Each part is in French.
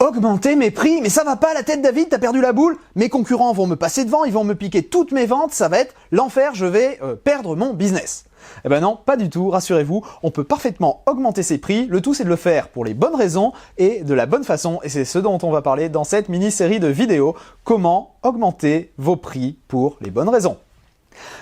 augmenter mes prix, mais ça va pas la tête David, t'as perdu la boule, mes concurrents vont me passer devant, ils vont me piquer toutes mes ventes, ça va être l'enfer, je vais perdre mon business. Eh ben non, pas du tout, rassurez-vous, on peut parfaitement augmenter ses prix, le tout c'est de le faire pour les bonnes raisons et de la bonne façon, et c'est ce dont on va parler dans cette mini-série de vidéos, comment augmenter vos prix pour les bonnes raisons.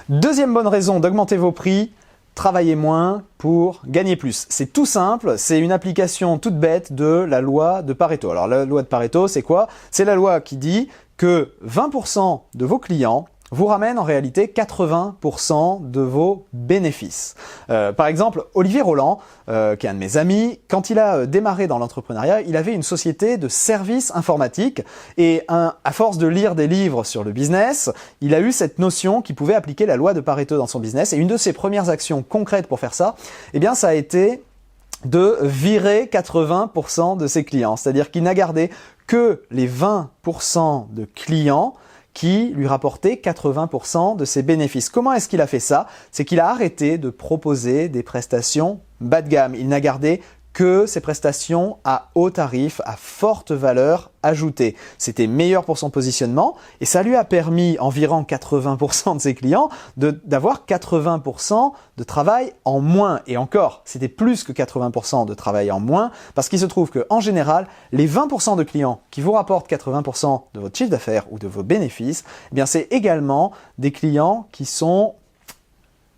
Deuxième bonne raison d'augmenter vos prix, travailler moins pour gagner plus. C'est tout simple, c'est une application toute bête de la loi de Pareto. Alors la loi de Pareto, c'est quoi? C'est la loi qui dit que 20% de vos clients vous ramènent en réalité 80% de vos bénéfices. Par exemple, Olivier Roland, qui est un de mes amis, quand il a démarré dans l'entrepreneuriat, il avait une société de services informatiques et à force de lire des livres sur le business, il a eu cette notion qu'il pouvait appliquer la loi de Pareto dans son business. Et une de ses premières actions concrètes pour faire ça, eh bien, ça a été de virer 80% de ses clients. C'est-à-dire qu'il n'a gardé que les 20% de clients qui lui rapportait 80% de ses bénéfices. Comment est-ce qu'il a fait ça? C'est qu'il a arrêté de proposer des prestations bas de gamme. Il n'a gardé que ses prestations à haut tarif, à forte valeur ajoutée. C'était meilleur pour son positionnement et ça lui a permis, environ 80% de ses clients, d'avoir 80% de travail en moins. Et encore, c'était plus que 80% de travail en moins parce qu'il se trouve qu'en général, les 20% de clients qui vous rapportent 80% de votre chiffre d'affaires ou de vos bénéfices, eh bien c'est également des clients qui sont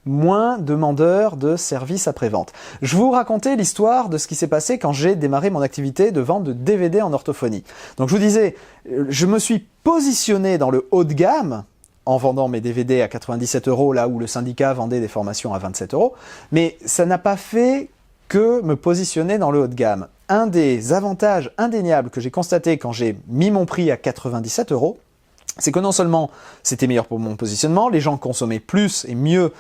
moins demandeurs de services après-vente. Je vous racontais l'histoire de ce qui s'est passé quand j'ai démarré mon activité de vente de DVD en orthophonie. Donc je vous disais, je me suis positionné dans le haut de gamme en vendant mes DVD à 97 € là où le syndicat vendait des formations à 27 €, mais ça n'a pas fait que me positionner dans le haut de gamme. Un des avantages indéniables que j'ai constaté quand j'ai mis mon prix à 97 €, c'est que non seulement c'était meilleur pour mon positionnement, les gens consommaient plus et mieux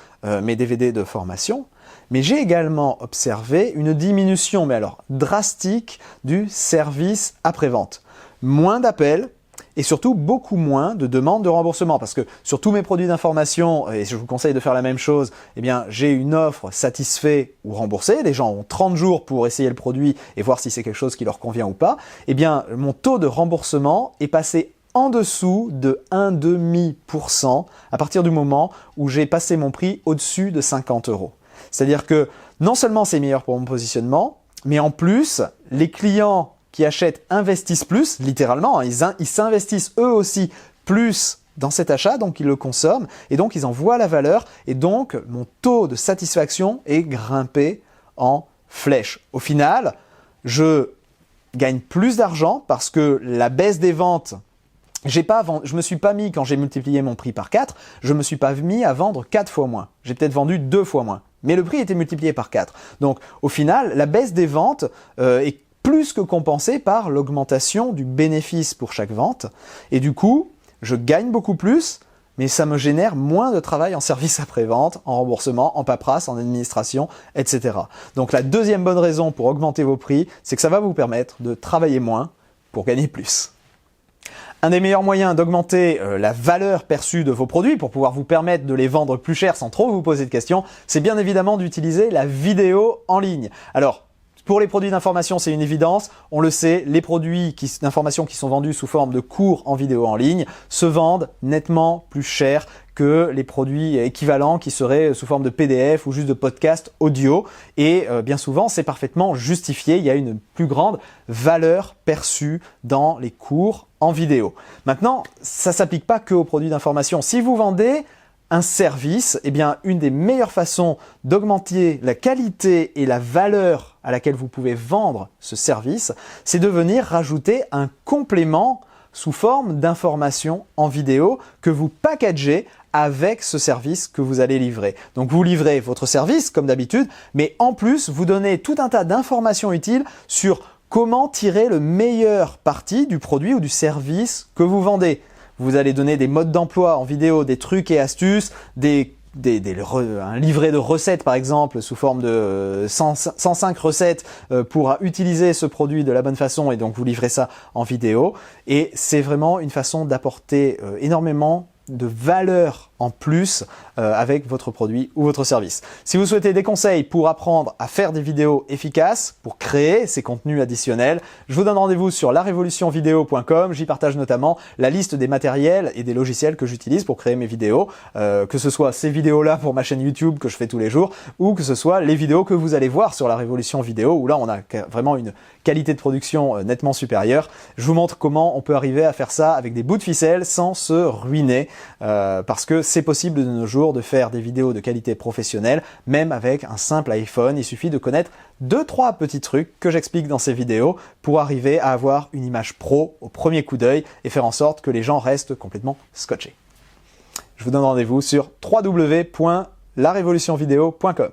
mes DVD de formation, mais j'ai également observé une diminution, mais alors drastique, du service après-vente. Moins d'appels et surtout beaucoup moins de demandes de remboursement parce que sur tous mes produits d'information, et je vous conseille de faire la même chose, eh bien j'ai une offre satisfait ou remboursée, les gens ont 30 jours pour essayer le produit et voir si c'est quelque chose qui leur convient ou pas, eh bien mon taux de remboursement est passé en dessous de 1,5% à partir du moment où j'ai passé mon prix au-dessus de 50 €. C'est-à-dire que non seulement c'est meilleur pour mon positionnement, mais en plus, les clients qui achètent investissent plus, littéralement, hein, ils s'investissent eux aussi plus dans cet achat, donc ils le consomment, et donc ils en voient la valeur, et donc mon taux de satisfaction est grimpé en flèche. Au final, je gagne plus d'argent parce que la baisse des ventes, je me suis pas mis, quand j'ai multiplié mon prix par 4, je me suis pas mis à vendre 4 fois moins. J'ai peut-être vendu 2 fois moins. Mais le prix était multiplié par 4. Donc au final, la baisse des ventes est plus que compensée par l'augmentation du bénéfice pour chaque vente. Et du coup, je gagne beaucoup plus, mais ça me génère moins de travail en service après-vente, en remboursement, en paperasse, en administration, etc. Donc la deuxième bonne raison pour augmenter vos prix, c'est que ça va vous permettre de travailler moins pour gagner plus. Un des meilleurs moyens d'augmenter la valeur perçue de vos produits pour pouvoir vous permettre de les vendre plus cher sans trop vous poser de questions, c'est bien évidemment d'utiliser la vidéo en ligne. Alors, pour les produits d'information, c'est une évidence. On le sait, les produits d'information qui sont vendus sous forme de cours en vidéo en ligne se vendent nettement plus cher que les produits équivalents qui seraient sous forme de PDF ou juste de podcast audio. Et bien souvent, c'est parfaitement justifié. Il y a une plus grande valeur perçue dans les cours en vidéo. Maintenant, ça ne s'applique pas que aux produits d'information. Si vous vendez un service, eh bien, une des meilleures façons d'augmenter la qualité et la valeur à laquelle vous pouvez vendre ce service, c'est de venir rajouter un complément sous forme d'information en vidéo que vous packagez avec ce service que vous allez livrer. Donc vous livrez votre service comme d'habitude, mais en plus vous donnez tout un tas d'informations utiles sur comment tirer le meilleur parti du produit ou du service que vous vendez. Vous allez donner des modes d'emploi en vidéo, des trucs et astuces, un livret de recettes par exemple sous forme de 105 recettes pour utiliser ce produit de la bonne façon et donc vous livrez ça en vidéo. Et c'est vraiment une façon d'apporter énormément de valeur en plus avec votre produit ou votre service. Si vous souhaitez des conseils pour apprendre à faire des vidéos efficaces, pour créer ces contenus additionnels, je vous donne rendez-vous sur larevolutionvideo.com. J'y partage notamment la liste des matériels et des logiciels que j'utilise pour créer mes vidéos, que ce soit ces vidéos-là pour ma chaîne YouTube que je fais tous les jours, ou que ce soit les vidéos que vous allez voir sur la Révolution Vidéo, où là on a vraiment une qualité de production nettement supérieure. Je vous montre comment on peut arriver à faire ça avec des bouts de ficelle sans se ruiner, parce que c'est possible de nos jours de faire des vidéos de qualité professionnelle, même avec un simple iPhone. Il suffit de connaître 2-3 petits trucs que j'explique dans ces vidéos pour arriver à avoir une image pro au premier coup d'œil et faire en sorte que les gens restent complètement scotchés. Je vous donne rendez-vous sur www.larevolutionvideo.com.